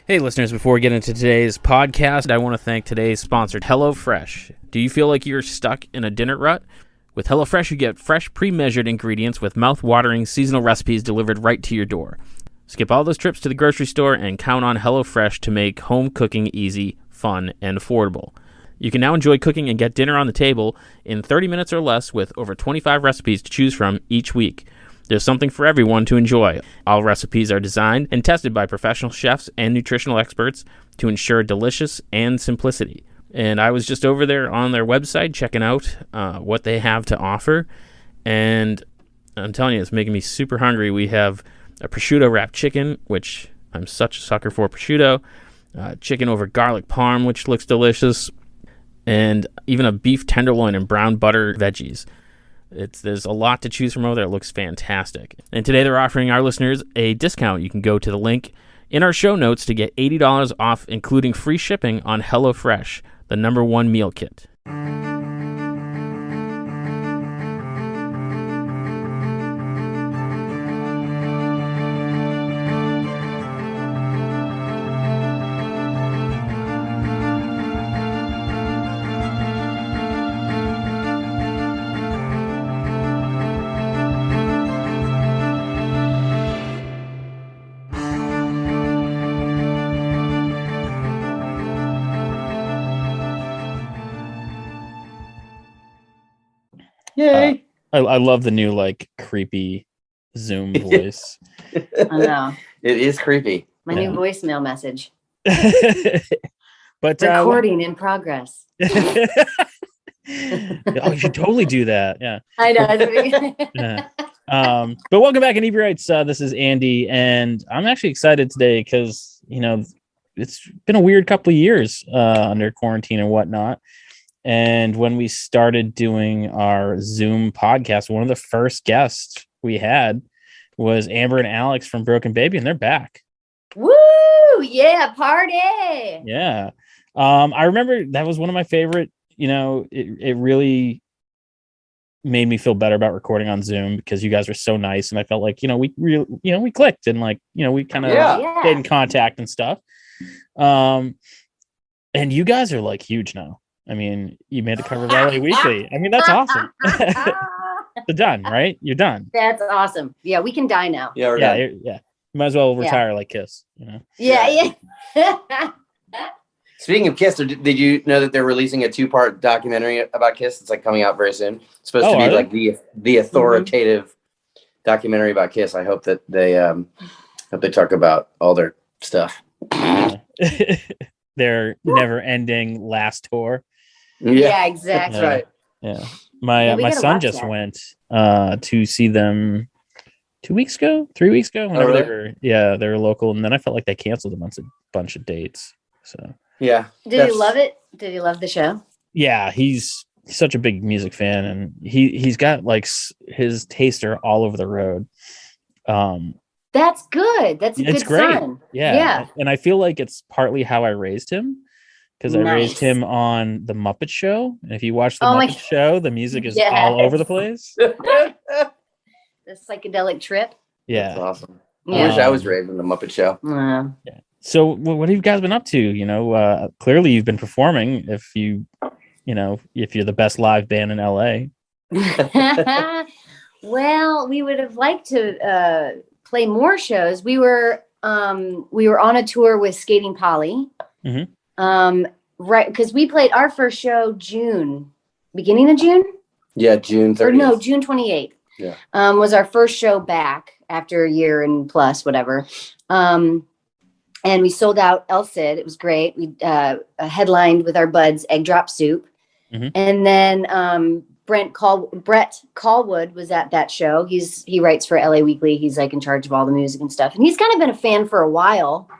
Hey listeners, before we get into today's podcast, I want to thank today's sponsor, HelloFresh. Do you feel like you're stuck in a dinner rut? With HelloFresh, you get fresh, pre-measured ingredients with mouth-watering seasonal recipes delivered right to your door. Skip all those trips to the grocery store and count on HelloFresh to make home cooking easy, fun, and affordable. You can now enjoy cooking and get dinner on the table in 30 minutes or less with over 25 recipes to choose from each week. There's something for everyone to enjoy. All recipes are designed and tested by professional chefs and nutritional experts to ensure delicious and simplicity. And I was just over there on their website checking out what they have to offer. And I'm telling you, it's making me super hungry. We have a prosciutto wrapped chicken, which I'm such a sucker for prosciutto. Chicken over garlic parm, which looks delicious. And even a beef tenderloin and brown butter veggies. There's a lot to choose from over there. It looks fantastic. And today they're offering our listeners a discount. You can go to the link in our show notes to get $80 off, including free shipping on HelloFresh, the #1 meal kit. Yay! I love the new creepy Zoom voice. I know. It is creepy. My new voicemail message. But recording in progress. Oh, you should totally do that. Yeah. I know. Yeah. But welcome back, Inebri-art. This is Andy, and I'm actually excited today because it's been a weird couple of years under quarantine and whatnot. And when we started doing our Zoom podcast, one of the first guests we had was Amber and Alex from Broken Baby, and they're back. Woo! Yeah, party! Yeah. I remember that was one of my favorite, it really made me feel better about recording on Zoom because you guys were so nice. And I felt like, we clicked and we kind of stayed in contact and stuff. And you guys are huge now. I mean, you made the cover of LA Weekly. I mean, that's awesome. You're done, right? You're done. That's awesome. Yeah, we can die now. Yeah, we're done. Yeah. You might as well retire like Kiss, Yeah. Speaking of Kiss, did you know that they're releasing a 2-part documentary about Kiss? It's coming out very soon. It's supposed to be the authoritative documentary about Kiss. I hope that they talk about all their stuff. Their never-ending last tour. Yeah, exactly. That's right. Yeah. My son just went to see them 3 weeks ago, whenever they were local, and then I felt like they canceled a bunch of dates. So yeah. Did he love it? Did he love the show? Yeah, he's such a big music fan, and he's got his taster all over the road. That's good. That's a good great. son. Yeah. And I feel like it's partly how I raised him, because I raised him on the Muppet Show. And if you watch the Muppet Show, the music is all over the place. The psychedelic trip. Yeah. That's awesome. Yeah. I wish I was raised in the Muppet Show. Yeah. So what have you guys been up to? Clearly you've been performing if you're the best live band in LA. Well, we would have liked to play more shows. We were on a tour with Skating Polly. Mm-hmm. Right, because we played our first show beginning of June. Yeah, June 30th. Or no, June 28th. Yeah. Was our first show back after a year and plus whatever. And we sold out El Cid. It was great. We headlined with our buds Egg Drop Soup. Mm-hmm. And then Brett Callwood was at that show. He writes for LA Weekly. He's in charge of all the music and stuff. And he's kind of been a fan for a while.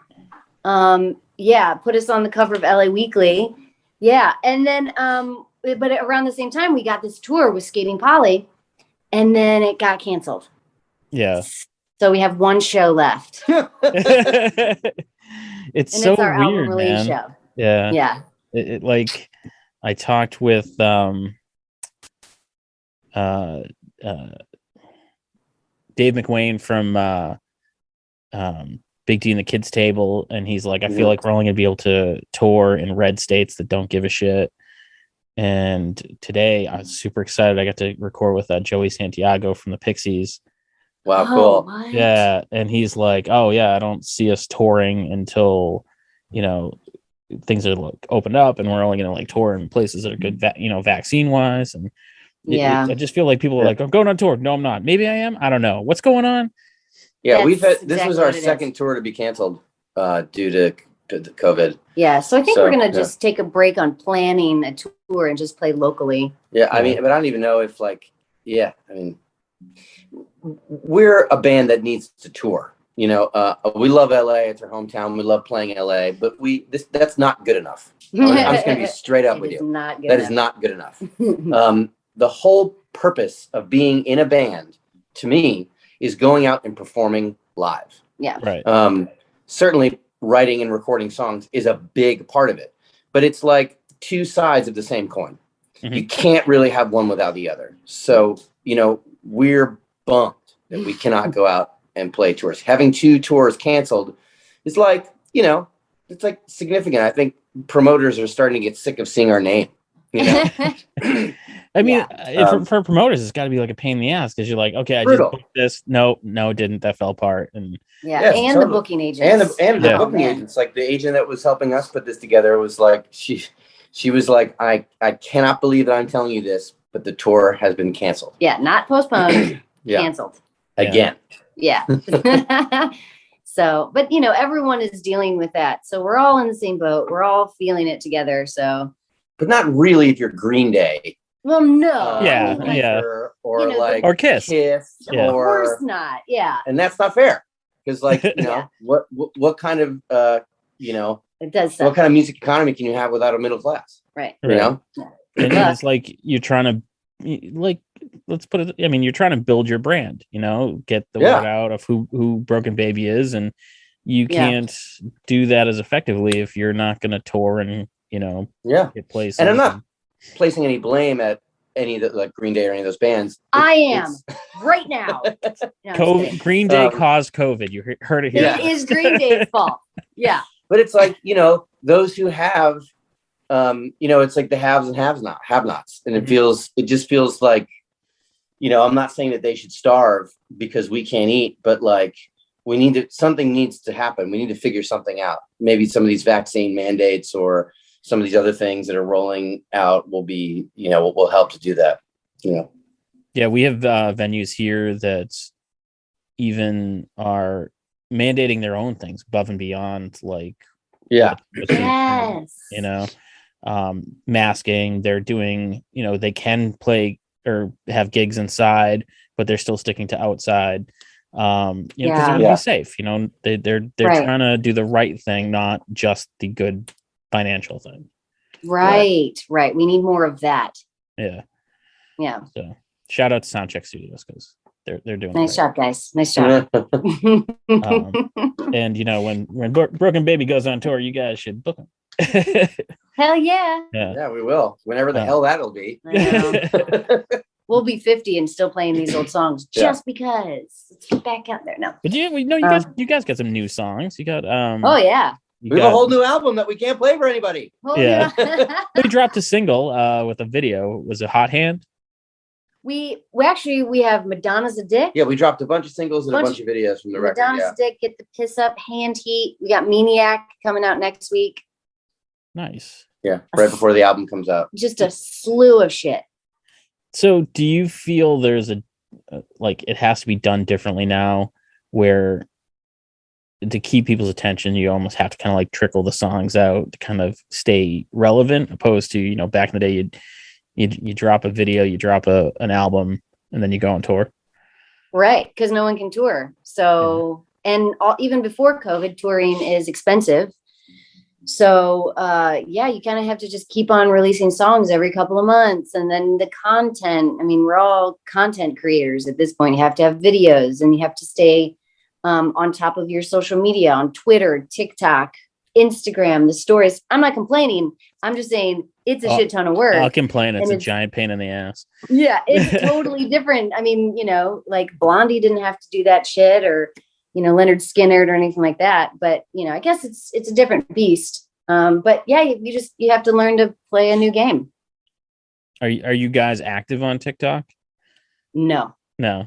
Put us on the cover of LA Weekly. Yeah. And then but around the same time we got this tour with Skating Polly, and then it got canceled. Yeah. So we have one show left. It's and so it's our weird, album release man. show. Yeah. Yeah. I talked with Dave McWayne from Big D and the kids table, and he's like, I feel like we're only gonna be able to tour in red states that don't give a shit. And today I was super excited. I got to record with Joey Santiago from the Pixies. Wow, cool. What? Yeah, and he's like, oh yeah, I don't see us touring until, you know, things are like opened up, and we're only gonna like tour in places that are good, vaccine wise. And I just feel like people are like, I'm going on tour. No, I'm not. Maybe I am. I don't know what's going on. Yeah, That's this was our second tour to be canceled due to COVID. Yeah, so I think we're gonna just take a break on planning a tour and just play locally. Yeah, I mean, but I don't even know if we're a band that needs to tour. We love LA; it's our hometown. We love playing LA, but that's not good enough. I'm just gonna be straight up with you. That is not good enough. The whole purpose of being in a band, to me, is going out and performing live. Yeah. Right. Certainly writing and recording songs is a big part of it, but it's like two sides of the same coin. Mm-hmm. You can't really have one without the other. So, we're bummed that we cannot go out and play tours. Having 2 tours canceled is like, it's like significant. I think promoters are starting to get sick of seeing our name. I mean, for promoters, it's got to be like a pain in the ass because you're like, okay, I just booked this. No, it didn't. That fell apart. And and the booking agents. And the booking agents. Like the agent that was helping us put this together was like, she was like, I cannot believe that I'm telling you this, but the tour has been canceled. Yeah, not postponed, canceled. Again. Yeah. So, but everyone is dealing with that. So we're all in the same boat. We're all feeling it together. So. But not really if you're Green Day. Well, no. Or Kiss. Of course not. Yeah. And that's not fair. Because what kind of it does suck. What kind of music economy can you have without a middle class? Right. And it's like you're trying to let's put it, you're trying to build your brand, get the word out of who Broken Baby is, and you can't do that as effectively if you're not going to tour and get places. And I'm not placing any blame at any of the, like Green Day or any of those bands. I am right now. No, Green Day caused COVID. You heard it here. It is Green Day's fault. Yeah. But it's like, those who have, it's like the haves and have-nots. And it just feels like, I'm not saying that they should starve because we can't eat, but like something needs to happen. We need to figure something out. Maybe some of these vaccine mandates or some of these other things that are rolling out will be, will help to do that. Yeah, we have venues here that even are mandating their own things above and beyond, like masking. They're doing, they can play or have gigs inside, but they're still sticking to outside. Because they want to be safe. They're trying to do the right thing, not just the good financial thing. Right. We need more of that. Yeah. So shout out to Soundcheck Studios because they're doing nice job, guys. Nice job. And when Broken Baby goes on tour, you guys should book them. Hell yeah. Yeah, we will. Whenever the hell that'll be. We'll be 50 and still playing these old songs just because. Let's get back out there. No. But you guys got some new songs. You got oh yeah. We have a whole new album that we can't play for anybody. We dropped a single with a video. Was it Hot Hand? We have Madonna's a Dick. Yeah, we dropped a bunch of singles and a bunch of videos from the record. Madonna's a Dick, Get the Piss Up, Hand Heat. We got Maniac coming out next week. Nice. Yeah, right before the album comes out. Just a slew of shit. So do you feel there's it has to be done differently now, where to keep people's attention, you almost have to kind of like trickle the songs out to kind of stay relevant, opposed to, back in the day, you drop a video, you drop an album, and then you go on tour. Right. Because no one can tour. So, and even before COVID, touring is expensive. So, you kind of have to just keep on releasing songs every couple of months. And then the content, we're all content creators at this point. You have to have videos and you have to stay on top of your social media, on Twitter, TikTok, Instagram, the stories. I'm not complaining. I'm just saying it's a shit ton of work. I'll complain. It's a giant pain in the ass. Yeah, it's totally different. Like Blondie didn't have to do that shit, or Leonard Skinner or anything like that. But, I guess it's a different beast. But yeah, you have to learn to play a new game. Are you guys active on TikTok? No.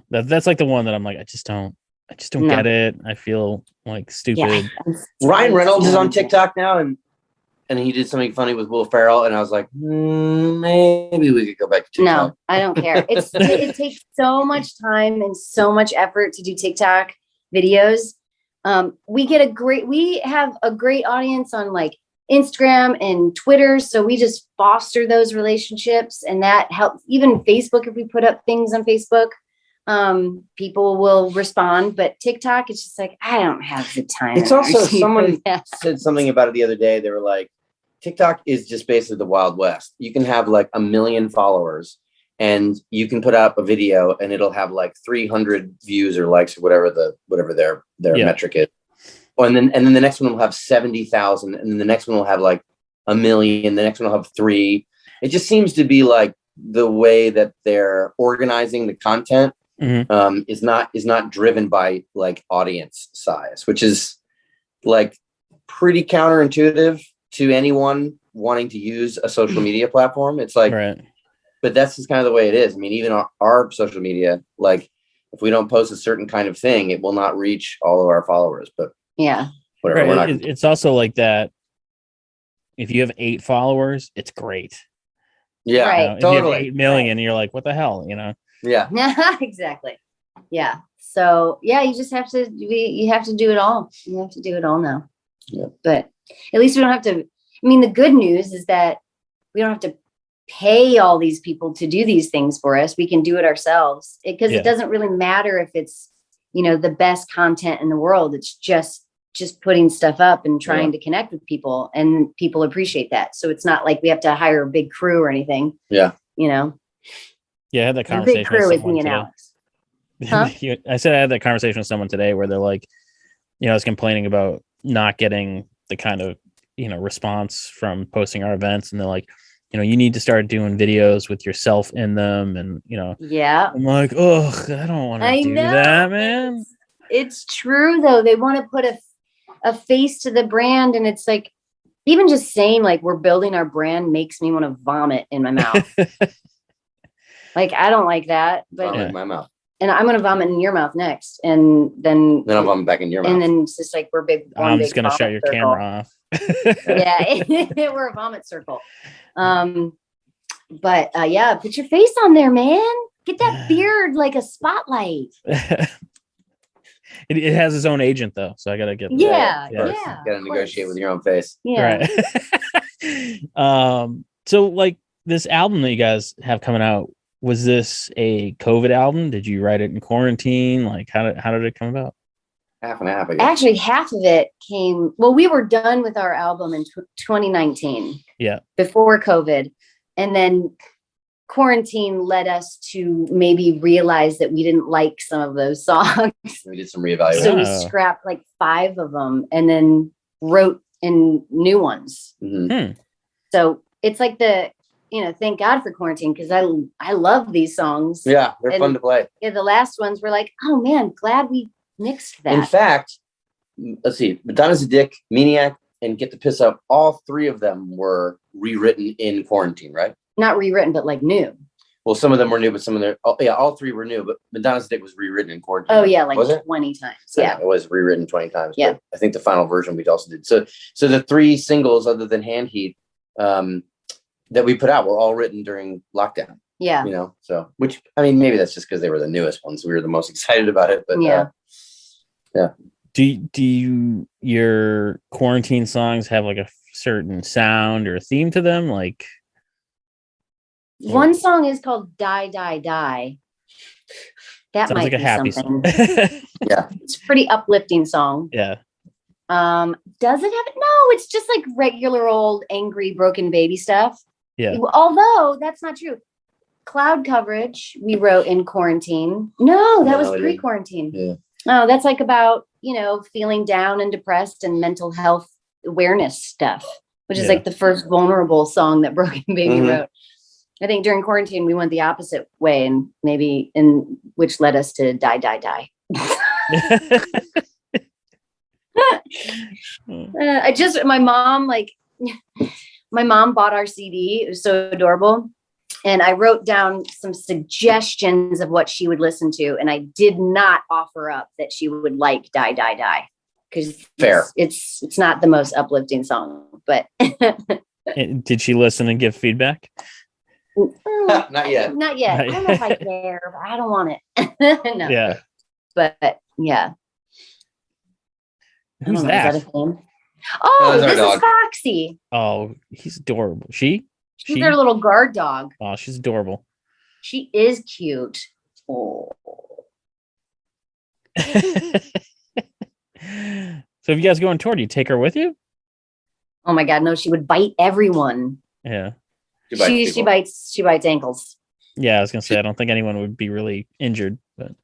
That's like the one that I'm like, I just don't get it. I feel like stupid. Yeah. Ryan Reynolds is on TikTok now, and he did something funny with Will Ferrell, and I was like, maybe we could go back to TikTok. No, I don't care. It takes so much time and so much effort to do TikTok videos. We have a great audience on like Instagram and Twitter. So we just foster those relationships, and that helps. Even Facebook, if we put up things on Facebook, people will respond. But TikTok, it's just like, I don't have the time. It's also, someone said something about it the other day. They were like, TikTok is just basically the Wild West. You can have like 1 million followers, and you can put up a video and it'll have like 300 views or likes or whatever their metric is. And then the next one will have 70,000, and then the next one will have like 1 million. The next one will have 3. It just seems to be like the way that they're organizing the content is not driven by like audience size, which is like pretty counterintuitive to anyone wanting to use a social media platform. It's like, right. But that's just kind of the way it is. I mean, even our social media, like if we don't post a certain kind of thing, it will not reach all of our followers. But yeah, whatever. Right. It's also like that. If you have 8 followers, it's great. Yeah, right. If totally. you have 8 million, you're like, what the hell, Yeah. Exactly. Yeah. So yeah, you just have to. You have to do it all. You have to do it all now. Yeah. But at least we don't have to. I mean, the good news is that we don't have to pay all these people to do these things for us. We can do it ourselves, because it doesn't really matter if it's, the best content in the world. It's just putting stuff up and trying to connect with people, and people appreciate that. So it's not like we have to hire a big crew or anything. Yeah. Yeah, I had that conversation. The big crew with is me and today. Alex. Huh? I said I had that conversation with someone today where they're like, I was complaining about not getting the kind of, response from posting our events. And they're like, you need to start doing videos with yourself in them. And, Yeah. I'm like, oh, I don't want to do that, man. It's true though. They want to put a face to the brand. And it's like, even just saying like we're building our brand makes me want to vomit in my mouth. Like, I don't like that, but Vomit in my mouth. And I'm going to vomit in your mouth next. And then I'll vomit back in your mouth. And then it's just like, I'm just going to shut your camera off. Yeah. We're a vomit circle. But yeah, put your face on there, man. Get that beard like a spotlight. It has its own agent though, so I gotta get that. Yeah. Gotta negotiate with your own face. Yeah. Right. So like this album that you guys have coming out, was this a COVID album? Did you write it in quarantine? Like how did it come about? Half and half, I guess. Actually, half of it came. Well, we were done with our album in 2019. Yeah. Before COVID, and then quarantine led us to maybe realize that we didn't like some of those songs. We did some reevaluation. So we scrapped like 5 of them and then wrote in new ones. Mm-hmm. So it's like thank God for quarantine, because I love these songs. Yeah, they're fun to play. Yeah, the last ones were like, oh man, glad we mixed that. In fact, let's see, Madonna's a Dick, Maniac, and Get the Piss Up, all 3 of them were rewritten in quarantine, right? Not rewritten, but like new. Well, some of them were new, but some of them, all 3 were new, but Madonna's Dick was rewritten in quarantine. Oh yeah, like was 20 times. Yeah, it was rewritten 20 times. Yeah. But I think the final version we also did. So the 3 singles other than Hand Heat that we put out were all written during lockdown. Yeah. So which, I mean, maybe that's just because they were the newest ones. We were the most excited about it, but yeah. Do your quarantine songs have like a certain sound or theme to them? Like one song is called Die, Die, Die. That sounds might like a be happy something. song. Yeah. It's a pretty uplifting song. Yeah. Does it have it? No, it's just like regular old angry broken baby stuff. Yeah. Although that's not true. Cloud Coverage we wrote in quarantine. No, that was pre-quarantine. Yeah. Oh, that's like about, feeling down and depressed and mental health awareness stuff, which is like the first vulnerable song that Broken Baby wrote. I think during quarantine, we went the opposite way, and which led us to Die, Die, Die. My mom bought our CD. It was so adorable. And I wrote down some suggestions of what she would listen to. And I did not offer up that she would like Die, Die, Die. Because it's not the most uplifting song. But did she listen and give feedback? Not yet. Not yet. I don't know if I care, but I don't want it. No. Yeah. But yeah. Who's that? Is that a name? Oh, this is Foxy. Oh, he's adorable. She's their little guard dog. Oh, she's adorable. She is cute. Oh. So if you guys go on tour, do you take her with you? Oh my God, no, she would bite everyone. Yeah. She bites ankles. Yeah, I was gonna say I don't think anyone would be really injured, but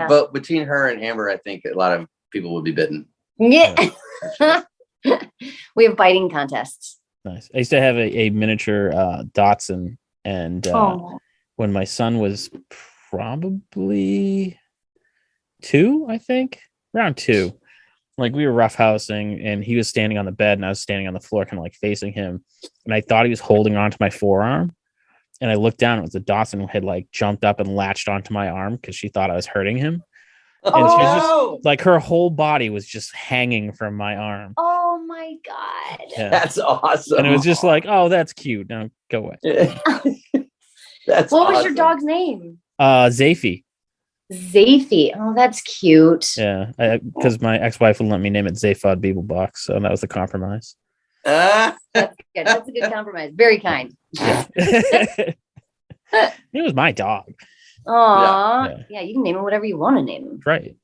but between her and Amber, I think a lot of people would be bitten. Yeah. We have biting contests. Nice. I used to have a miniature Dachshund, and when my son was probably 2, I think, around 2, like we were roughhousing, and he was standing on the bed, and I was standing on the floor, kind of like facing him, and I thought he was holding onto my forearm, and I looked down, it was the Dachshund who had like jumped up and latched onto my arm because she thought I was hurting him. And she was just like, her whole body was just hanging from my arm. Oh my God. Yeah. That's awesome. And it was just like, oh, that's cute. Now go away. That's what was your dog's name? Zafy. Zafy. Oh, that's cute. Yeah. Because my ex-wife wouldn't let me name it Zaphod Beeblebox. So that was the compromise. That's good. That's a good compromise. Very kind. Yeah. It was my dog. Aw. Yeah, you can name him whatever you want to name him. Right.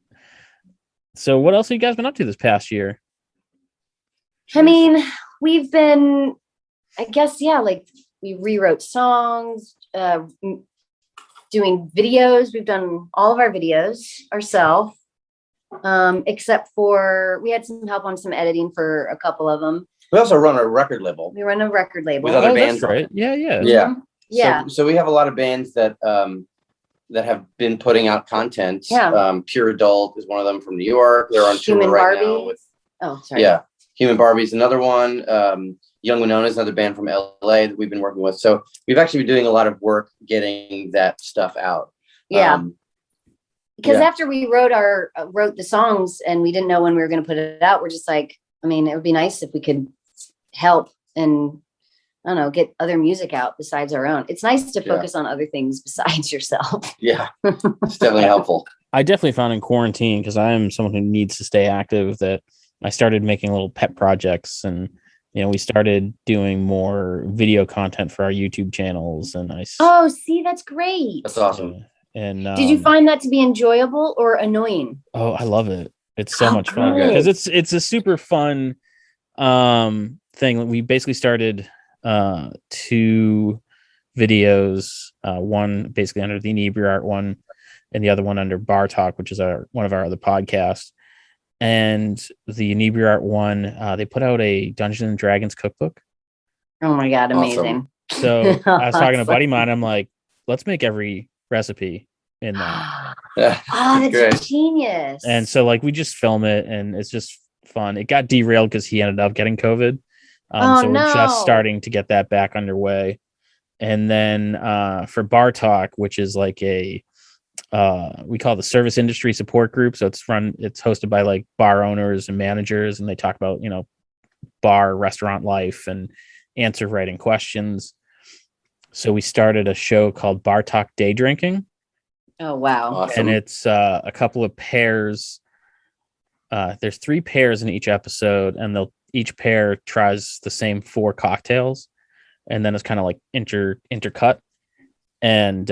So what else have you guys been up to this past year? I mean, we've been, I guess, like we rewrote songs, doing videos. We've done all of our videos ourselves, except for we had some help on some editing for a couple of them. We also run a record label. We run a record label. With other bands. Right? Yeah. Mm-hmm. Yeah. So we have a lot of bands that have been putting out content. Yeah. Pure Adult is one of them from New York. They're on tour right now with. Oh, sorry. Yeah. Human Barbie's another one. Young Winona is another band from LA that we've been working with. So we've actually been doing a lot of work getting that stuff out. Yeah. Because after we wrote the songs and we didn't know when we were going to put it out, we're just like, I mean, it would be nice if we could help and I don't know, get other music out besides our own. It's nice to focus on other things besides yourself. Yeah, it's definitely helpful. I definitely found in quarantine, because I am someone who needs to stay active, that I started making little pet projects, and we started doing more video content for our YouTube channels. And that's great. That's awesome. And did you find that to be enjoyable or annoying? Oh, I love it. It's so much fun because it's a super fun thing. We basically started 2 videos, one basically under the Inebri-art one, and the other one under Bar Talk, which is one of our other podcasts. And the Inebri-art one, they put out a Dungeons and Dragons cookbook. Oh my God, amazing. Awesome. So I was talking to a buddy of mine. I'm like, let's make every recipe in that. That's genius. And so like we just film it, and it's just fun. It got derailed because he ended up getting COVID. So we're just starting to get that back underway. And then for Bar Talk, which is like we call the service industry support group. So it's hosted by like bar owners and managers, and they talk about, bar restaurant life and answer writing questions. So we started a show called Bar Talk Day Drinking. Oh, wow. Awesome. And it's a couple of pairs. There's 3 pairs in each episode, and each pair tries the same 4 cocktails, and then it's kind of like intercut. And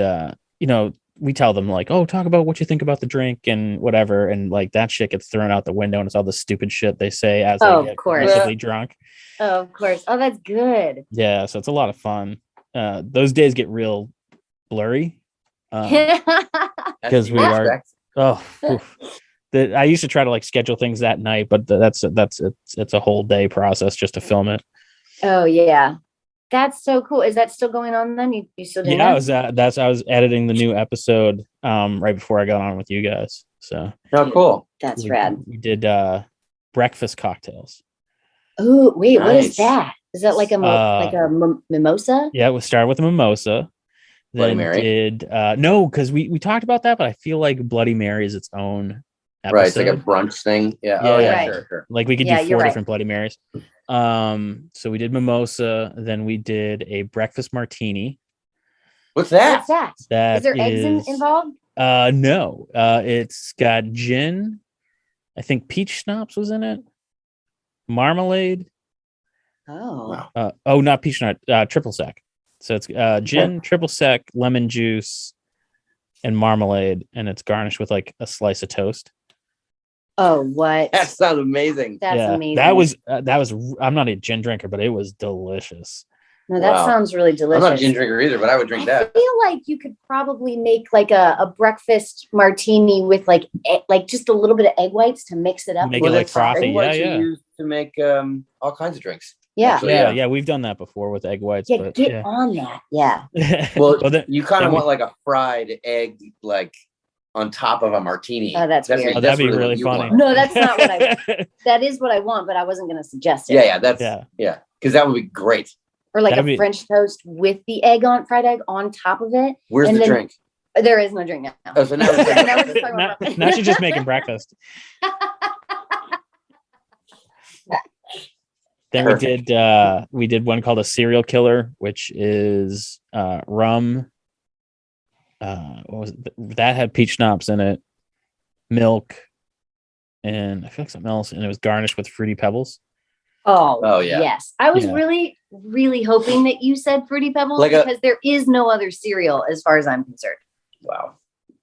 we tell them like, oh, talk about what you think about the drink and whatever, and like that shit gets thrown out the window, and it's all the stupid shit they say as they get progressively drunk. Oh, of course. Oh, that's good. Yeah, so it's a lot of fun. Those days get real blurry because we are. I used to try to like schedule things that night, but it's a whole day process just to film it. Oh yeah, that's so cool. Is that still going on then? You still doing that? I was editing the new episode right before I got on with you guys. So cool. That's rad. We did breakfast cocktails. Oh, wait, what is Nice. that? Is that like a mimosa? Yeah, we started with a mimosa. Bloody Then Mary? did no, because we talked about that, but I feel like Bloody Mary is its own episode. Right, it's like a brunch thing. Yeah. Oh yeah, Right. sure. Like we could Yeah, do you're 4 right. different Bloody Marys. So we did mimosa, then we did a breakfast martini. What's that? What's that? That Is there eggs involved? No. It's got gin. I think peach schnapps was in it. Marmalade. Oh. Wow. Not peach schnapps, triple sec. So it's gin, triple sec, lemon juice, and marmalade, and it's garnished with like a slice of toast. Oh, what? That sounds amazing. That's amazing. That was I'm not a gin drinker, but it was delicious. No, that Wow. sounds really delicious. I'm not a gin drinker either, but I would drink I that. feel like you could probably make like a breakfast martini with like just a little bit of egg whites to mix it up. Make it like frothy. Egg whites Yeah. are used to make all kinds of drinks. Yeah. Actually, Yeah, we've done that before with egg whites. Yeah, but, get on that. Yeah. Well, then- you kind then of we- want like a fried egg, like on top of a martini. Oh, that's weird. that'd be what really you funny. want. No, that's not what that is what I want, but I wasn't going to suggest it. Yeah, because that would be great. Or like That'd a be- French toast with the fried egg on top of it. Where's And the then- drink? There is no drink now. Oh, so now we're Now we're talking just talking now, about now she's just making breakfast. Then we did one called a serial killer, which is rum. What was it? That had peach schnapps in it, milk, and I feel like something else, and it was garnished with fruity pebbles. Oh, yeah. Yes. I was Yeah. really, really hoping that you said Fruity Pebbles because there is no other cereal as far as I'm concerned. Wow.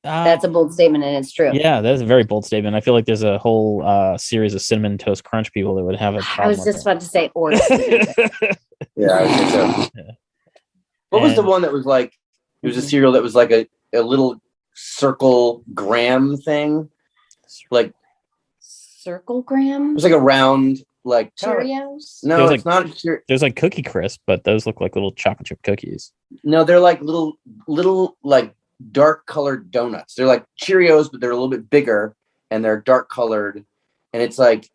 That's a bold statement and it's true. Yeah, that's a very bold statement. I feel like there's a whole series of cinnamon toast crunch people that would have a problem. I was just about to say or. Yeah, I think so. Yeah. What was the And- one that was like? It was a cereal that was like a little circle graham thing, like Circle Graham? it was like a round like Cheerios? No, There's it's not. There's like Cookie Crisp, but those look like little chocolate chip cookies. No, they're like little like dark colored donuts. They're like Cheerios, but they're a little bit bigger and they're dark colored. And it's like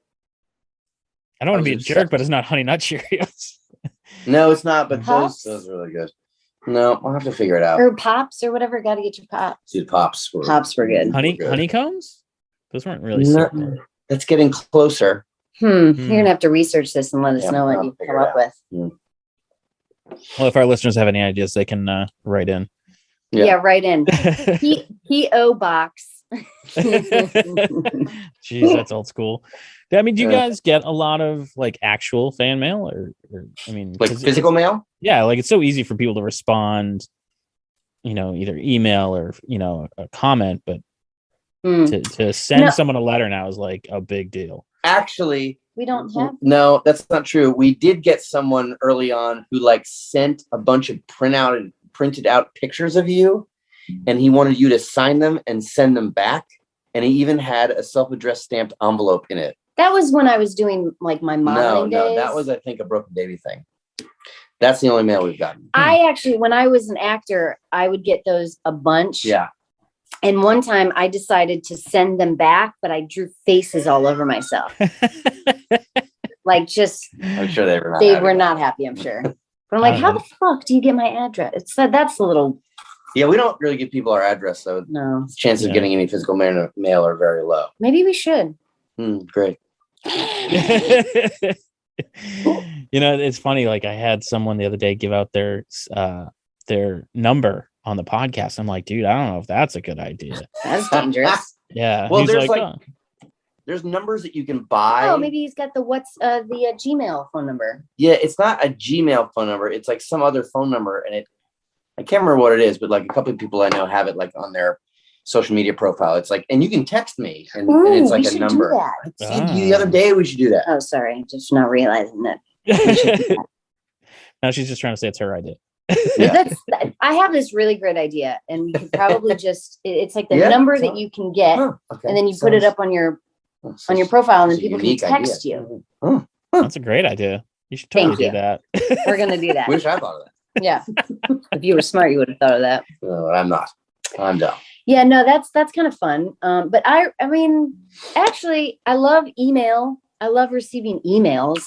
I don't want to be a was jerk, obsessed. but it's not Honey Nut Cheerios. no, it's not. But Pops? those are really good. No, I'll have to figure it out. Or Pops or whatever. Got to get your Pops. Dude, Pops were Good. good. Honeycombs? Those weren't really No, super. that's getting closer. You're going to have to research this and let us Yeah, know what I'll you figure come it up out. with. Well, if our listeners have any ideas, they can write in. Yeah, right in. P.O. Box. Jeez, that's old school. I mean, do you guys get a lot of like actual fan mail or I mean, Like 'cause physical mail? yeah, like it's so easy for people to respond, either email or, a comment, but to send someone a letter now is like a big deal. Actually, We don't have. no, that's not true. We did get someone early on who like sent a bunch of printed out pictures of you, and he wanted you to sign them and send them back. And he even had a self-addressed stamped envelope in it. That was when I was doing like my modeling No, days. that was I think a Broken Baby thing. That's the only mail we've gotten. I actually, when I was an actor, I would get those a bunch. Yeah. And one time I decided to send them back, but I drew faces all over myself. Like just, I'm sure they were not. they happy were about not it. happy, I'm sure. But I'm like, how know. the fuck do you get my address? It's that's a little, Yeah, we don't really give people our address, so no. chances of getting any physical mail are very low. Maybe we should. Great. It's funny. Like I had someone the other day give out their number on the podcast. I'm like, dude, I don't know if that's a good idea. That's dangerous. Yeah. Well, He's there's "Oh." there's numbers that you can buy. Oh, maybe he's got the Gmail phone number. Yeah, it's not a Gmail phone number. It's like some other phone number, and I can't remember what it is, but like a couple of people I know have it like on their social media profile. It's like, and you can text me, and it's like we a should number. do that. I said to you the other day we should do that. Oh, sorry. Just not realizing that. Now she's just trying to say it's her idea. Yeah. I have this really great idea, and we could probably it's like the Yeah, number so- that you can get, Huh, okay. and then you put it up on your profile, and then It's a people can unique text idea. you. Oh, That's a great idea. You should totally Thank do that. We're gonna do that. wish I thought of that. Yeah. If you were smart, you would have thought of that. But I'm not. I'm dumb. Yeah, no, that's kind of fun. But I mean, actually, I love email. I love receiving emails.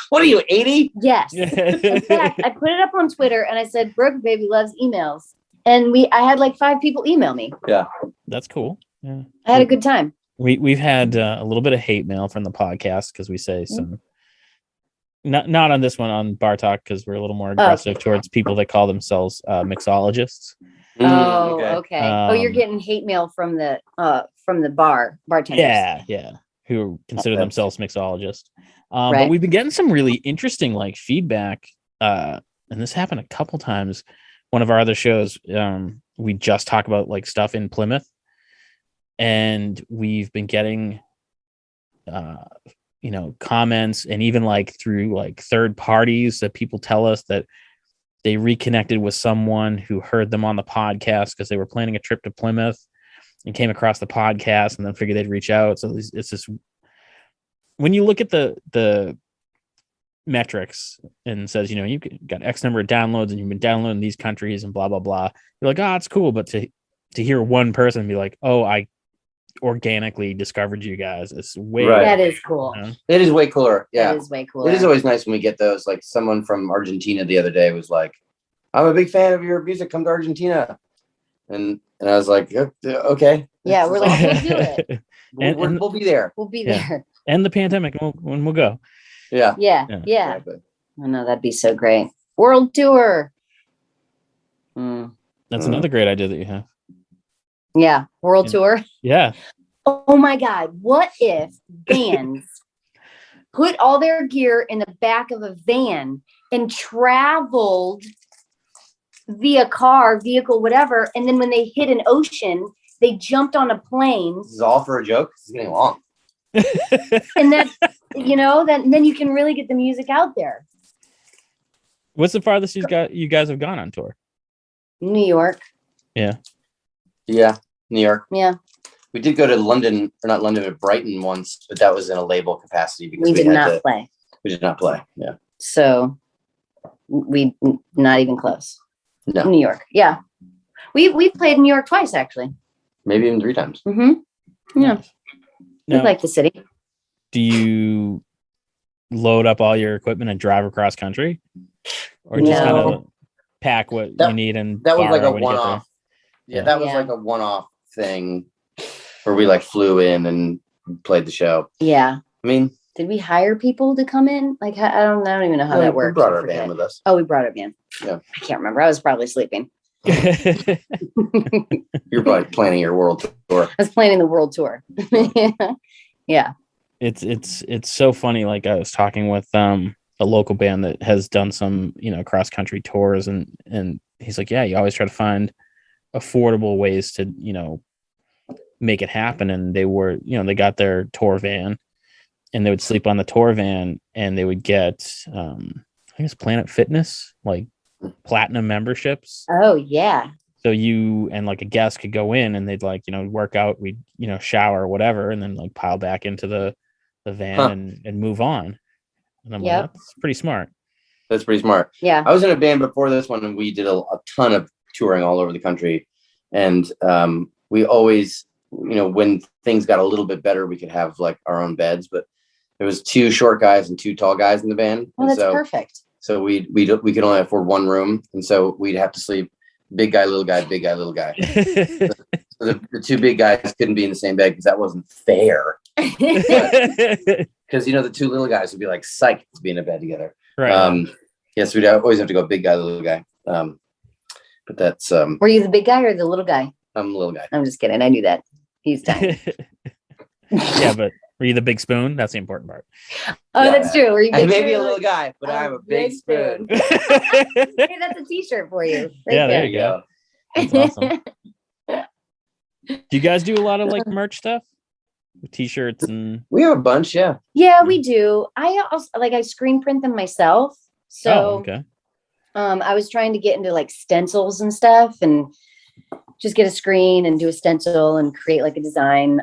What are you, 80? Yes. In fact, I put it up on Twitter and I said, Brooke Baby loves emails. And I had like 5 people email me. Yeah. That's cool. Yeah. I had a good time. We've had a little bit of hate mail from the podcast because we say some, not on this one, on Bar Talk, because we're a little more aggressive towards people that call themselves mixologists. Oh, okay. You're getting hate mail from the bartenders. Yeah. Who consider themselves mixologists. Right. But we've been getting some really interesting like feedback. And this happened a couple times. One of our other shows, we just talk about like stuff in Plymouth, and we've been getting, comments, and even like through like third parties that people tell us that they reconnected with someone who heard them on the podcast because they were planning a trip to Plymouth and came across the podcast and then figured they'd reach out. So it's just, when you look at the metrics and says, you've got X number of downloads and you've been downloading these countries and blah, blah, blah. You're like, it's cool. But to hear one person be like, I organically discovered you guys, it's way that is cool. It is way cooler. Yeah. It is way cooler. It is always nice when we get those. Like someone from Argentina the other day was like, I'm a big fan of your music. Come to Argentina. And I was like, okay. Yeah, we're like, we'll do it. We'll be there. We'll be there. And the pandemic, when we'll go. Yeah. Exactly. I know, that'd be so great. World tour. That's another great idea that you have. Yeah, world tour. Yeah. Oh my God. What if bands put all their gear in the back of a van and traveled via car, vehicle, whatever, and then when they hit an ocean, they jumped on a plane? This is all for a joke. It's getting long. And that, then you can really get the music out there. What's the farthest you guys have gone on tour? New York. Yeah, New York. Yeah. We did go to London, or not London, but Brighton once, but that was in a label capacity because we did not play. We did not play. Yeah. So we not even close. No. New York. Yeah. We played New York twice, actually. Maybe even 3 times. Mm-hmm. Yeah. Now, we like the city. Do you load up all your equipment and drive across country? Or just kind of pack what you need and that was like a when you get there? one-off. Yeah, that was like a one-off thing where we like flew in and played the show. Yeah. I mean, did we hire people to come in? Like, I don't even know how that worked. We brought our band with us. Oh, we brought our band. Yeah. I can't remember. I was probably sleeping. You're probably planning your world tour. I was planning the world tour. Yeah. It's so funny. Like I was talking with a local band that has done some, cross country tours, and he's like, yeah, you always try to find affordable ways to, make it happen. And they were, they got their tour van and they would sleep on the tour van, and they would get, I think it's Planet Fitness, like platinum memberships. Oh yeah. So you and like a guest could go in and they'd like, work out, we'd, shower or whatever, and then like pile back into the van and move on. And I'm like, that's pretty smart. That's pretty smart. Yeah. I was in a band before this one, and we did a ton of touring all over the country. And we always, when things got a little bit better, we could have like our own beds, but there was 2 short guys and 2 tall guys in the band. Oh, that's perfect. So we could only afford 1 room. And so we'd have to sleep big guy, little guy, big guy, little guy. So the 2 big guys couldn't be in the same bed because that wasn't fair. Because, the 2 little guys would be like psyched to be in a bed together. Right. Yes, we'd always have to go big guy, little guy. But that's... Were you the big guy or the little guy? I'm the little guy. I'm just kidding. I knew that. He's tiny. Yeah, but were you the big spoon? That's the important part. Oh, yeah. That's true. Were you big maybe a little guy, but I'm a big spoon. Hey, that's a t-shirt for you. Right there you go. That's awesome. Do you guys do a lot of like merch stuff? T-shirts and... We have a bunch, yeah. Yeah, we do. I also I screen print them myself. So okay. I was trying to get into like stencils and stuff, and just get a screen and do a stencil and create like a design.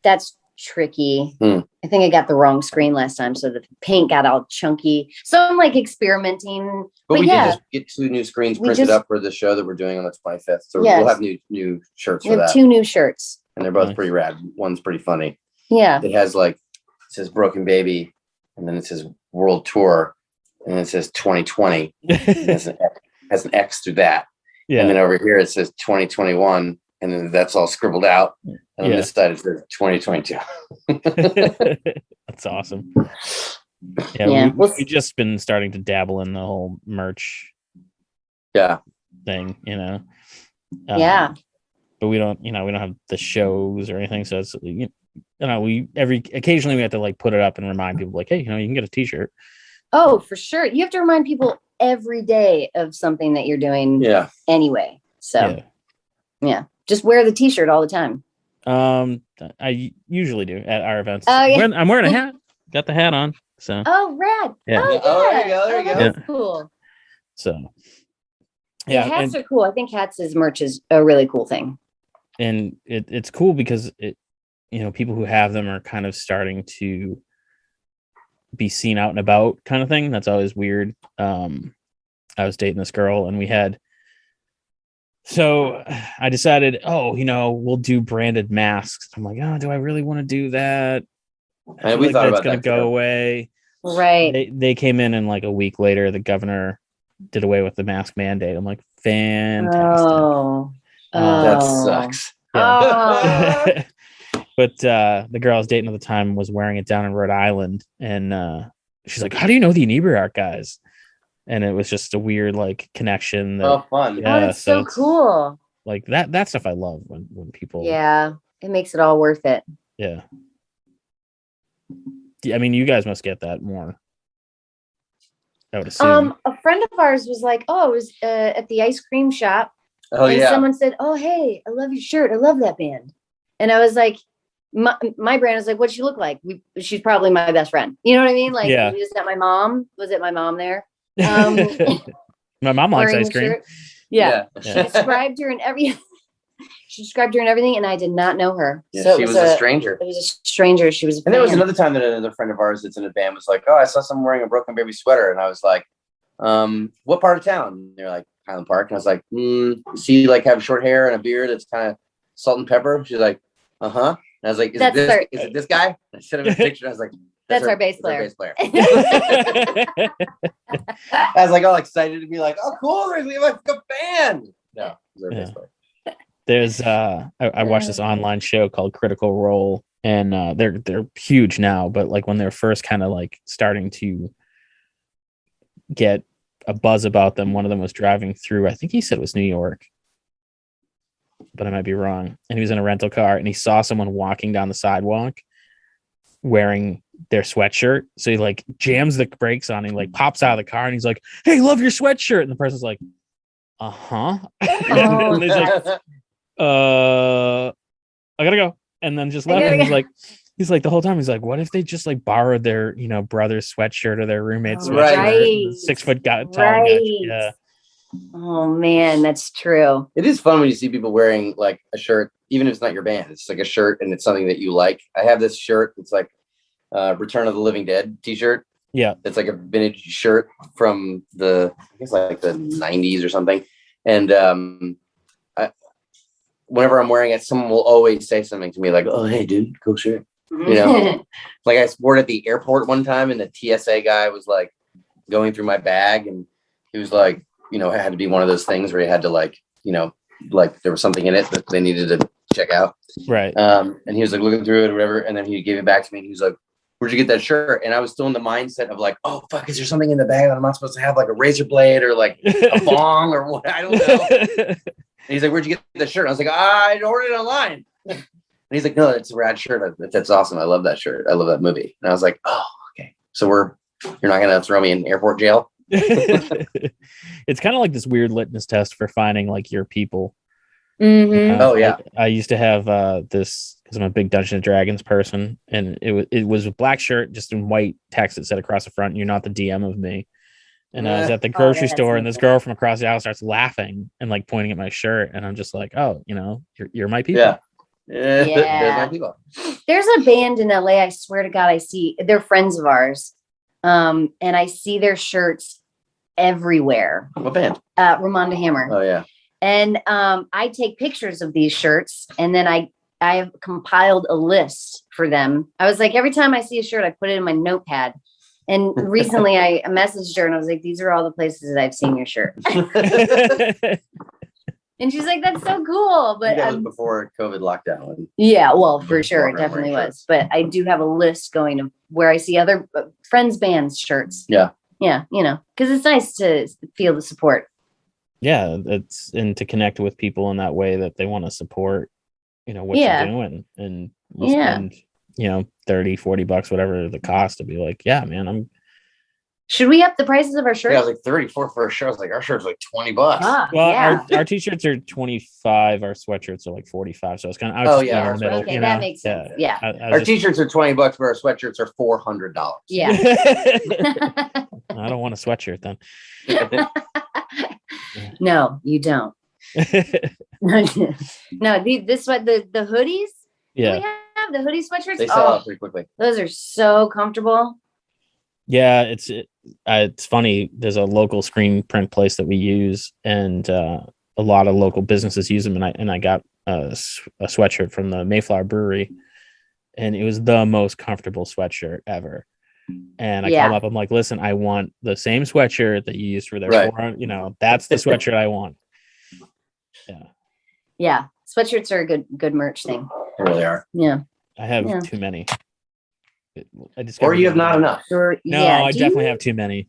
That's tricky. I think I got the wrong screen last time, so the paint got all chunky. So I'm like experimenting. But we did just get 2 new screens printed up for the show that we're doing on the 25th. So we'll have new shirts for that. 2 new shirts. And they're both pretty rad. One's pretty funny. Yeah. It has like says Broken Baby, and then it says World Tour, and then it says 2020. Has an X through that. Yeah. And then over here it says 2021, and then that's all scribbled out. And on this side it says 2022. That's awesome. Yeah, we've just been starting to dabble in the whole merch thing, you know. But we don't have the shows or anything, so it's occasionally we have to like put it up and remind people like, hey, you can get a t-shirt. Oh, for sure. You have to remind people every day of something that you're doing anyway. So just wear the t-shirt all the time. I usually do at our events. Oh, yeah. I'm wearing a hat. Got the hat on. So rad. Yeah. There you go. That's cool. So hats are cool. I think hats as merch is a really cool thing. And it's cool because people who have them are kind of starting to be seen out and about kind of thing. That's always weird. I was dating this girl and so I decided, we'll do branded masks. I'm like, do I really want to do that? And we thought that's about going to go away. Right. They came in and like a week later, the governor did away with the mask mandate. I'm like, fantastic. That sucks. Yeah. But the girl I was dating at the time was wearing it down in Rhode Island, and she's like, how do you know the Inebri-art guys? And it was just a weird like connection. Fun. Yeah, that's so cool. Like that stuff I love when people. Yeah, it makes it all worth it. Yeah. I mean, you guys must get that more. I would assume. A friend of ours was like, it was at the ice cream shop. Oh, and yeah. Someone said, oh, hey, I love your shirt. I love that band. And I was like, my brand is like, what'd she look like? She's probably my best friend. You know what I mean? Like, we just got my mom. Was it my mom there? My mom likes ice cream. Yeah. She described her in everything, and I did not know her. Yeah, so she was a stranger. It was a stranger. She was a fan. And there was another time that another friend of ours that's in a band was like, oh, I saw someone wearing a Broken Baby sweater. And I was like, what part of town? And they're like, Highland Park. And I was like, see, like have short hair and a beard that's kind of salt and pepper. She's like, uh-huh. And I was like, is it this guy? I sent him a picture. I was like, that's our bass player. I was like all excited to be like, oh, cool. There's like a band. No, he's our bass player. There's I watched this online show called Critical Role, and they're huge now, but like when they're first kind of like starting to get a buzz about them, one of them was driving through, I think he said it was New York, but I might be wrong, and he was in a rental car and he saw someone walking down the sidewalk wearing their sweatshirt, so he like jams the brakes on, he like pops out of the car and he's like, hey, love your sweatshirt, and the person's like, uh-huh. And he's like, I gotta go, and then just left. And he's like the whole time he's like, what if they just like borrowed their brother's sweatshirt or their roommate's sweatshirt? Right. 6 foot tall guy. Yeah. Oh man, that's true. It is fun when you see people wearing like a shirt, even if it's not your band. It's like a shirt and it's something that you like. I have this shirt. It's like Return of the Living Dead t-shirt. Yeah. It's like a vintage shirt from I guess like the 90s or something. And whenever I'm wearing it, someone will always say something to me like, oh, hey, dude, cool shirt. Like I wore it at the airport one time and the TSA guy was like going through my bag and he was like, it had to be one of those things where he had to like, like there was something in it that they needed to check out. Right. And he was like looking through it or whatever. And then he gave it back to me and he was like, where'd you get that shirt? And I was still in the mindset of like, oh, fuck, is there something in the bag that I'm not supposed to have, like a razor blade or like a bong or what? I don't know. And he's like, where'd you get the shirt? And I was like, I ordered it online. And he's like, no, it's a rad shirt. That's awesome. I love that shirt. I love that movie. And I was like, oh, okay. So you're not going to throw me in airport jail? It's kind of like this weird litmus test for finding like your people. Mm-hmm. Oh yeah. I used to have this because I'm a big Dungeons and Dragons person, and it was a black shirt just in white text that said across the front, "You're not the DM of me." And I was at the grocery store, and this girl from across the aisle starts laughing and like pointing at my shirt, and I'm just like, "Oh, you're my people." Yeah. There's my people. There's a band in LA. I swear to God, they're friends of ours, and I see their shirts everywhere. What band? Ramonda Hammer. Oh yeah. And I take pictures of these shirts, and then I I have compiled a list for them. I was like, every time I see a shirt, I put it in my notepad. And recently I messaged her and I was like, these are all the places that I've seen your shirt. And she's like, that's so cool. But that was before COVID lockdown. Yeah, well, for sure. It definitely was. But I do have a list going of where I see other friends' bands shirts. Yeah. Yeah. Because it's nice to feel the support. Yeah. And to connect with people in that way that they want to support, what you're doing. And you spend, $30-$40, whatever the cost, to be like, yeah, man, should we up the prices of our shirts? Yeah, I was like 34 for a shirt. I was like, our shirt's like $20. Well, our t-shirts are 25. Our sweatshirts are like 45. So it's kind of in the middle. Okay, that makes sense. Yeah. Our t-shirts are $20, but our sweatshirts are $400. Yeah. I don't want a sweatshirt then. No, you don't. No, the hoodies. Yeah. We have the hoodie sweatshirts. They sell out pretty quickly. Those are so comfortable. Yeah, it's funny. There's a local screen print place that we use, and a lot of local businesses use them. And I got a sweatshirt from the Mayflower Brewery, and it was the most comfortable sweatshirt ever. And I called up. I'm like, listen, I want the same sweatshirt that you used for their that's the sweatshirt I want. Yeah. Yeah, sweatshirts are a good merch thing. They really are. Yeah. I have too many. Or you have not enough. I definitely have too many.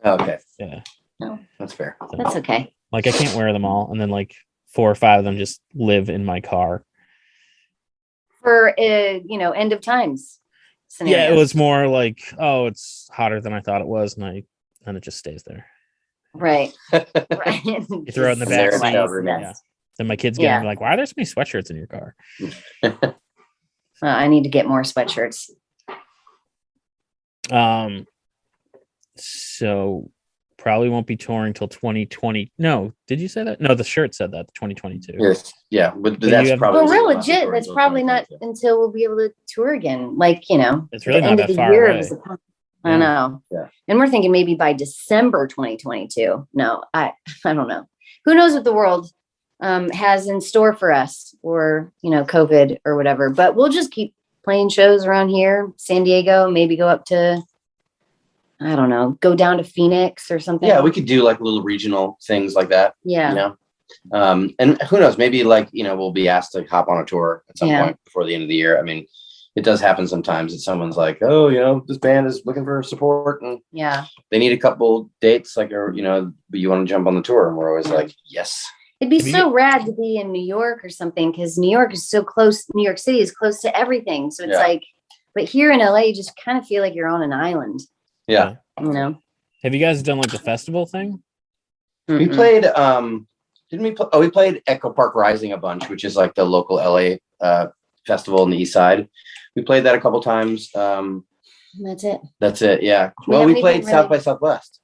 Okay. Yeah. No. That's fair. That's okay. Like, I can't wear them all. And then like 4 or 5 of them just live in my car. For, end of times scenarios. Yeah, it was more like, oh, it's hotter than I thought it was. And it just stays there. Right. Right. You throw it in the back seat. Yeah. Then my kids get like, why are there so many sweatshirts in your car? I need to get more sweatshirts. So probably won't be touring till 2020. No, did you say that? No, the shirt said that 2022. Yes, yeah, but that's probably real legit. That's probably not until we'll be able to tour again. Like, it's really not that far away. I know. Yeah, and we're thinking maybe by December 2022. No, I don't know. Who knows what the world has in store for us, or COVID or whatever. But we'll just keep playing shows around here, San Diego, maybe go up to, I don't know, go down to Phoenix or something. Yeah, we could do like little regional things like that. Yeah. And who knows, maybe we'll be asked to hop on a tour at some point before the end of the year. I mean, it does happen sometimes that someone's like, oh, this band is looking for support and they need a couple dates, but you want to jump on the tour. And we're always like, yes. It'd be so rad to be in New York or something, because New York is so close. New York City is close to everything. So it's but here in LA, you just kind of feel like you're on an island. Yeah. Have you guys done like the festival thing? We played, didn't we play? Oh, we played Echo Park Rising a bunch, which is like the local LA festival on the east side. We played that a couple times. That's it. That's it. Yeah. Well, we played South by Southwest.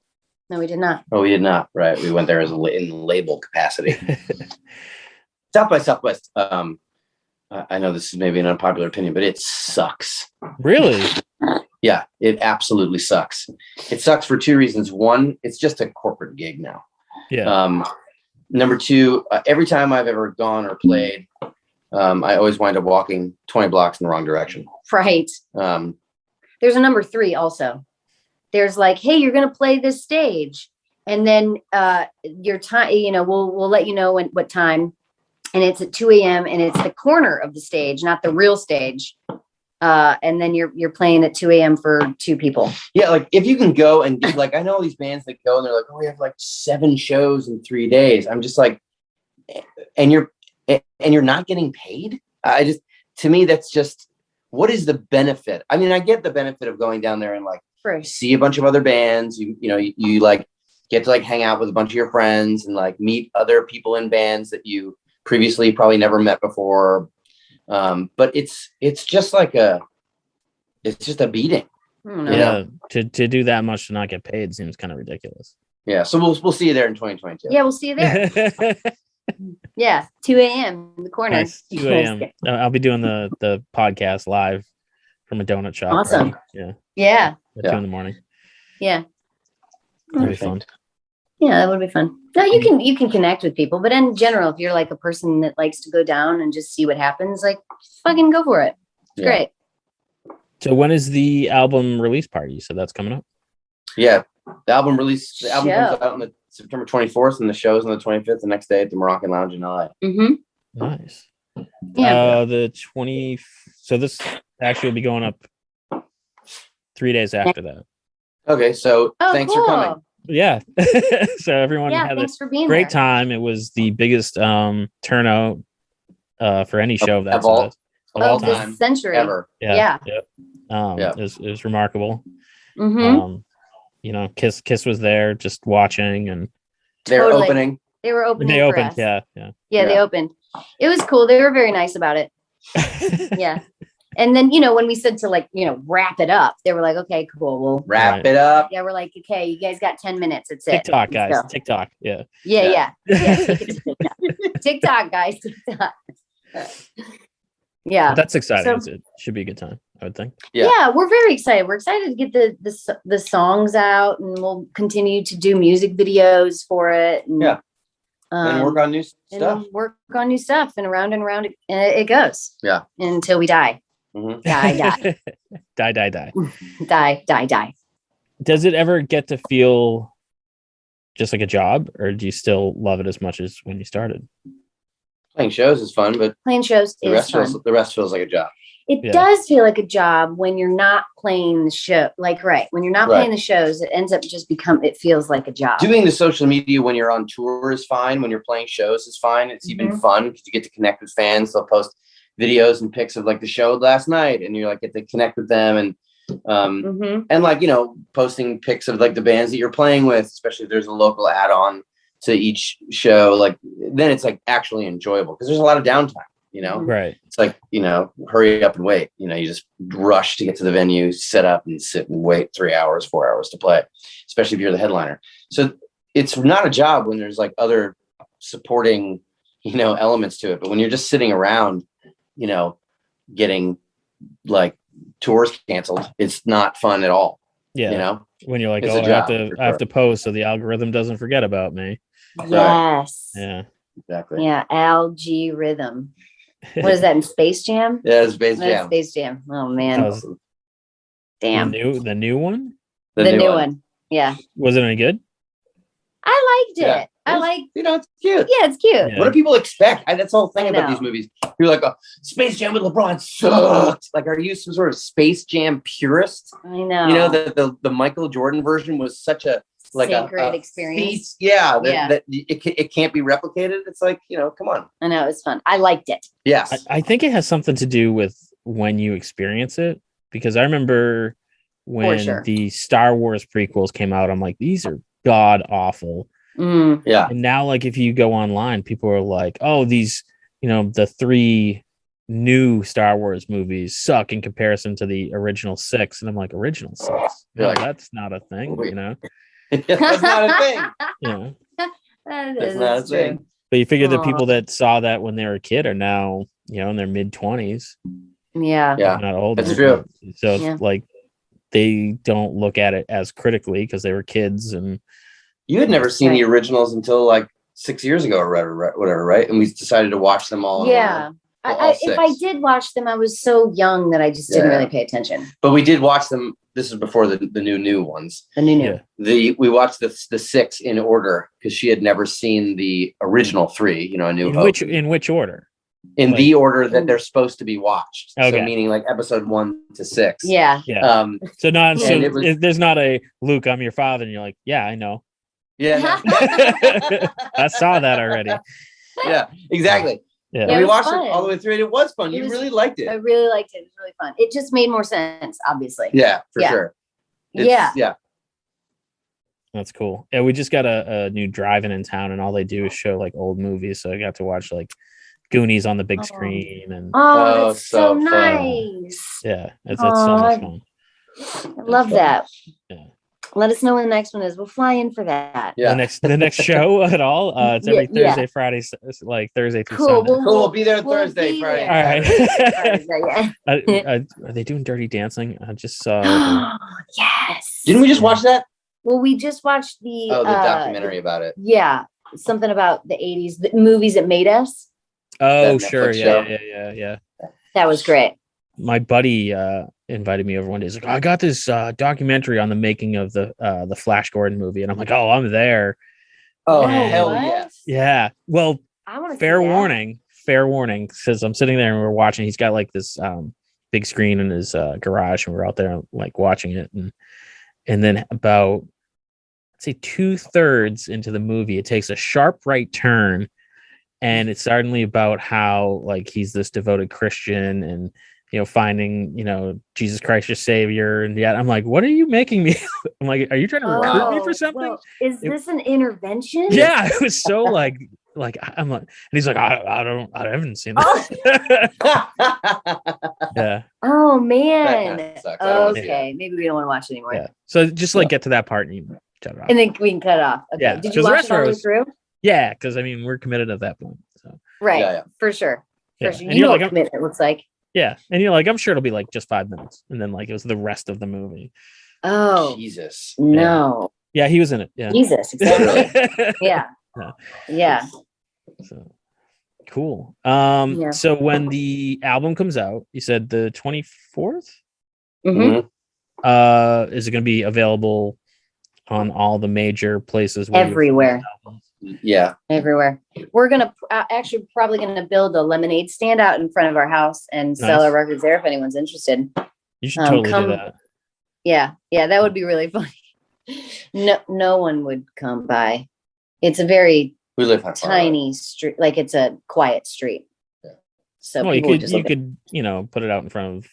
No, we did not. Oh, we did not. Right. We went there in label capacity. South by Southwest. I know this is maybe an unpopular opinion, but it sucks. Really? Yeah, it absolutely sucks. It sucks for 2 reasons. One, it's just a corporate gig now. Yeah. Number 2, every time I've ever gone or played, I always wind up walking 20 blocks in the wrong direction. Right. There's a number 3 also. There's like, hey, you're going to play this stage. And then your time, we'll let you know what time. And it's at 2 a.m. and it's the corner of the stage, not the real stage. And then you're playing at 2 a.m. for 2 people. Yeah, like if you can go and do, I know all these bands that go and they're like, oh, we have 7 shows in 3 days. I'm just like, and you're not getting paid. To me, that's just, what is the benefit? I mean, I get the benefit of going down there and see a bunch of other bands. You get to hang out with a bunch of your friends and meet other people in bands that you previously probably never met before. But it's just it's just a beating. Yeah. To do that much to not get paid seems kind of ridiculous. Yeah. So we'll see you there in 2022. Yeah, we'll see you there. Yeah. 2 a.m. in the corner. Nice. 2 a.m. I'll be doing the podcast live from a donut shop. Awesome. Right? Yeah. Yeah. At 2 a.m. Yeah. That'll be fun. Yeah, that would be fun. No, you can connect with people, but in general, if you're like a person that likes to go down and just see what happens, like fucking go for it. It's great. So when is the album release party? So that's coming up. Yeah, the album comes out on the September 24th, and the show's on the 25th. The next day at the Moroccan Lounge in LA. Mm-hmm. Nice. Yeah. The 20. So this actually will be going up 3 days after that. Okay, so thanks for coming. Yeah. So everyone had thanks for being great time. It was the biggest turnout for any show of that size of all time, this century ever. Yeah. It was remarkable. Mm-hmm. You know, Kiss was there just watching, and they're opening. They were opening. They opened, us. yeah. They opened. It was cool. They were very nice about it. Yeah. And then, when we said to wrap it up, they were like, okay, cool. We'll wrap it up. Yeah. We're like, okay, you guys got 10 minutes. It's TikTok, guys. So, TikTok. Yeah. Yeah. TikTok, guys. TikTok. Yeah. But that's exciting. So, it should be a good time, I would think. Yeah. We're very excited. We're excited to get the songs out, and we'll continue to do music videos for it. And, and work on new stuff. And around it goes. Yeah. Until we die. Mm-hmm. Die. Does it ever get to feel just like a job, or do you still love it as much as when you started? Playing shows is fun, but playing shows the rest feels like a job. It does feel like a job when you're not playing the show. When you're not playing the shows, it ends up just it feels like a job. Doing the social media when you're on tour is fine. When you're playing shows is fine. It's even fun because you get to connect with fans. They'll post videos and pics of like the show last night, and you get to connect with them, and posting pics of like the bands that you're playing with, especially if there's a local add-on to each show. Like then it's like actually enjoyable because there's a lot of downtime. Right. It's like, hurry up and wait. You just rush to get to the venue, set up and sit and wait 3 hours, 4 hours to play, especially if you're the headliner. So it's not a job when there's like other supporting, elements to it. But when you're just sitting around, getting like tours canceled, it's not fun at all. Yeah. When you're like, I have to post so the algorithm doesn't forget about me. Yes. Yeah. Exactly. Yeah. Algorithm. What is that in Space Jam? Yeah, Space Jam. Space Jam. Oh man. Damn. The new one? The new one. Yeah. Was it any good? I liked it. It's cute. Yeah, it's cute. Yeah. What do people expect? That's the whole thing about these movies. You're like, Space Jam with LeBron sucks. Like, are you some sort of Space Jam purist? I know. The Michael Jordan version was such a sacred experience. That it can't be replicated. It's like, come on. I know, it was fun. I liked it. Yes. I think it has something to do with when you experience it, because I remember when the Star Wars prequels came out, I'm like, these are god awful. Yeah. And now, like, if you go online, people are like, oh, these, the 3 new Star Wars movies suck in comparison to the original 6. And I'm like, original 6? No, that's not a thing, That's not a thing. Yeah. That's not a thing. But you figure the people that saw that when they were a kid are now, in their mid-20s. Yeah. Yeah. Not old. That's true. So it's like they don't look at it as critically because they were kids. And you had never seen the originals until like 6 years ago or whatever, right? And we decided to watch them all. Yeah. If I did watch them, I was so young that I just didn't really pay attention. But we did watch them. This is before the new ones. The new. We watched the 6 in order because she had never seen the original 3. A New Hope. In which order? In the order that they're supposed to be watched. Okay. So meaning like episode 1 to 6. Yeah. Yeah. There's not a Luke, I'm your father, and you're like, yeah, I know. Yeah. I saw that already. Yeah, exactly. Yeah. We watched it all the way through, and it was fun. You really liked it. I really liked it. It was really fun. It just made more sense, obviously. Yeah, for sure. Yeah. That's cool. Yeah, we just got a new drive-in in town, and all they do is show like old movies. So I got to watch like Goonies on the big screen, and that's so nice. Yeah, it's so much fun. I love that. Yeah. Let us know when the next one is. We'll fly in for that. Yeah. The next show at all? It's every Thursday, Friday, like Thursday through Sunday. We'll be there Thursday, Friday. All right. Are they doing Dirty Dancing? I just saw. Yes. Didn't we just watch that? Well, we just watched the documentary about it. Yeah, something about the 80s, the movies that made us. Oh, sure. Yeah. That was great. My buddy invited me over one day. He's like, I got this documentary on the making of the Flash Gordon movie. And I'm like, oh, I'm there. Oh, And, hell yes. Yeah. Well, I want to fair warning, because I'm sitting there and we're watching. He's got like this big screen in his garage, and we're out there like watching it. And then about, I'd say 2/3 into the movie, it takes a sharp right turn. And it's suddenly about how like he's this devoted Christian and, you know, finding, you know, Jesus Christ your savior. And yet I'm like, what are you making me? I'm like, are you trying to recruit me for something? Well, is this an intervention? Yeah, it was so like I'm like, and he's like, I haven't seen that. Yeah. Oh man. Okay, maybe we don't want to watch it anymore. Yeah. So just like get to that part and you shut it off. And then we can cut it off. Okay. Yeah, Did you 'cause the watch rest it all the way was- through? Yeah, because I mean we're committed at that point. So Right. Yeah. For sure. Yeah. For sure. And You you're know like, what commitment looks like. yeah, and you're like, I'm sure it'll be like just 5 minutes, and then like it was the rest of the movie. Oh Jesus. no. Yeah, he was in it. Yeah. Jesus, exactly. Yeah. Yeah. Yeah. So cool. Yeah. So when the album comes out, you said the 24th. Mm-hmm. Is it going to be available on all the major places? Where Everywhere. Yeah. Everywhere. We're gonna actually probably gonna build a lemonade stand out in front of our house and sell Nice. our records there if anyone's interested. You should totally come- do that. Yeah, that would be really funny. No one would come by. It's a very We live on tiny street, like it's a quiet street. Yeah. So Well, you people would could just you look could put it out in front of,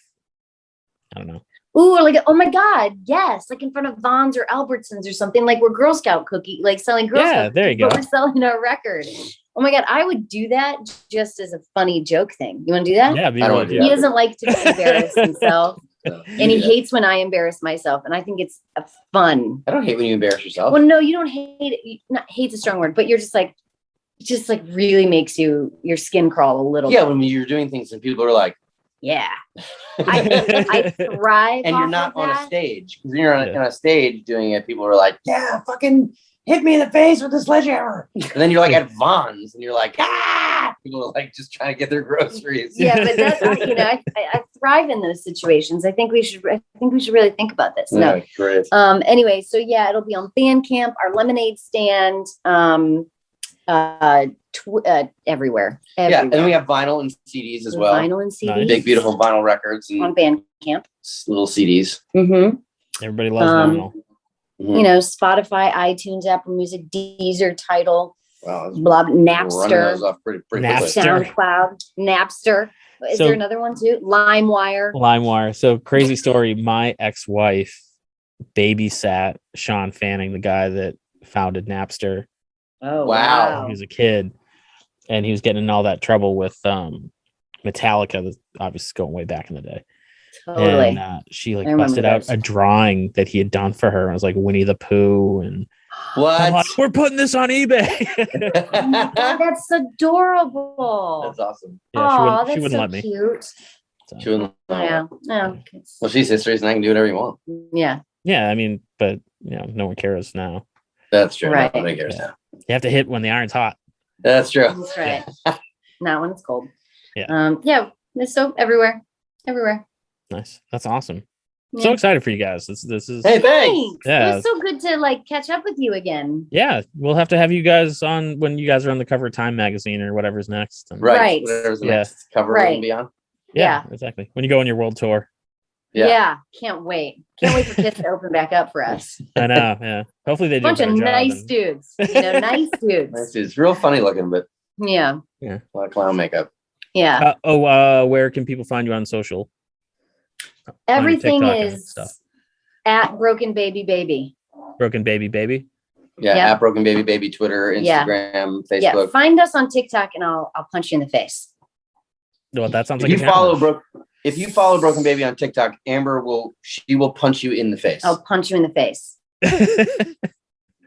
I don't know. ooh, like oh my god, yes, like in front of Vaughn's or Albertsons or something. Like we're Girl Scout cookie, like selling Girl Yeah, Scout there you cookies, but go. we're selling our record. Oh my god, I would do that just as a funny joke thing. You want to do that? Yeah, it'd be I don't really wanna do good. He doesn't like to be embarrassed himself, No, and he hates when I embarrass myself. And I think it's fun. I don't hate when you embarrass yourself. Well, no, you don't hate it. Not hate's a strong word, but you're just like, it just like really makes your skin crawl a little. Yeah, bit. when you're doing things and people are like, Yeah. I thrive. and you're off not of on a that. stage. When you're on, Yeah. on a stage doing it, people are like, yeah, fucking hit me in the face with a sledgehammer. And then you're like at Vaughn's and you're like, ah! People are like just trying to get their groceries. Yeah, but that's I thrive in those situations. I think we should really think about this. No. Yeah, great. Anyway, so yeah, it'll be on Bandcamp, our lemonade stand, everywhere. Yeah, and then we have vinyl and CDs as well. Vinyl and CDs. Nice. Big, beautiful vinyl records and on Bandcamp. little CDs. Mm-hmm. Everybody loves vinyl. Mhm. You know, Spotify, iTunes, Apple Music, Deezer, Tidal, Wow, that's blah, running Napster, those off pretty quickly. Napster. SoundCloud, Napster. Is So- there another one too? LimeWire. LimeWire. So crazy story. My ex-wife babysat Sean Fanning, the guy that founded Napster. Oh Wow. When he was a kid, and he was getting in all that trouble with Metallica, that's obviously going way back in the day. Totally. And she like I remember busted out those. a drawing that he had done for her. It was like Winnie the Pooh, and I'm What? like, we're putting this on eBay. Oh my God, that's adorable. That's awesome. Yeah, she That's wouldn't so let me. cute. So, She wouldn't- Yeah. No. Well, she's sisters and I can do whatever you want. Yeah. yeah, I mean, but no one cares now. That's true. Right. Nobody cares Yeah. now. You have to hit when the iron's hot. That's true. That's right. Not when it's cold. Yeah. Yeah. It's so everywhere. Everywhere. Nice. That's awesome. Yeah. So excited for you guys. This is Hey, thanks. Thanks. Yeah. It was so good to like catch up with you again. yeah. We'll have to have you guys on when you guys are on the cover of Time magazine or whatever's next. And- Right. Right. Whatever's the Yeah. next cover Right. and beyond. yeah, exactly. When you go on your world tour. Yeah. Yeah. Can't wait. Can't wait for Kiss to open back up for us. I know. Yeah. Hopefully they do Bunch a of better job nice and- dudes. You know, nice dudes. Nice dude. It's real funny looking, but Yeah. a lot of clown makeup. Yeah. Where can people find you on social? On Everything TikTok and is stuff. at Broken Baby Baby. Broken Baby. Yeah, Yeah. at Broken Baby Baby, Twitter, Yeah. Instagram, Yeah. Facebook. Find us on TikTok and I'll punch you in the face. Well, that sounds If like you a follow challenge. if you follow Broken Baby on TikTok, Amber will punch you in the face. I'll punch you in the face.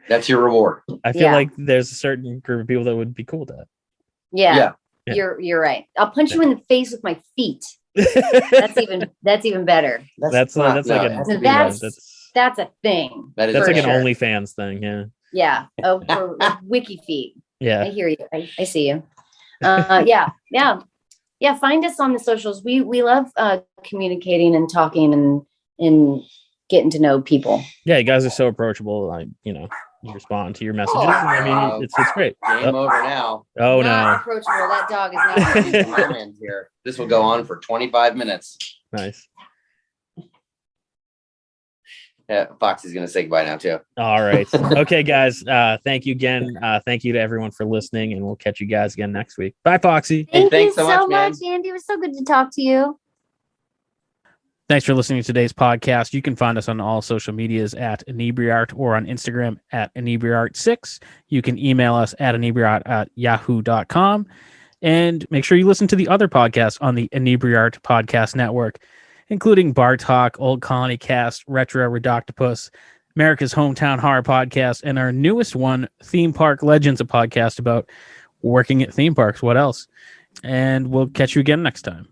That's your reward. I feel Yeah. like there's a certain group of people that would be cool with Yeah. Yeah. You're right. I'll punch you in the face with my feet. that. That's even better. That's like it an has to be That's- That's a thing. That is That's like sure. an OnlyFans thing. Yeah. Yeah. Oh, for wiki feet. Yeah. I hear you. I see you. Yeah. Find us on the socials. We love communicating and talking and getting to know people. Yeah, you guys are so approachable. You respond to your messages. I mean, it's great. Game over now. Oh Not no. approachable. That dog is not. Here. This will go on for 25 minutes. Nice. Yeah, Foxy's gonna say goodbye now too. All right. Okay, guys. Thank you again. Thank you to everyone for listening, and we'll catch you guys again next week. Bye, Foxy. Thank you thanks so much, man. Andy. It was so good to talk to you. Thanks for listening to today's podcast. You can find us on all social medias at Inebri-art or on Instagram at Inebri-art6. You can email us at Inebri-art@yahoo.com. And make sure you listen to the other podcasts on the Inebri-art Podcast Network, including Bar Talk, Old Colony Cast, Retro Redoctopus, America's Hometown Horror Podcast, and our newest one, Theme Park Legends, a podcast about working at theme parks. What else? And we'll catch you again next time.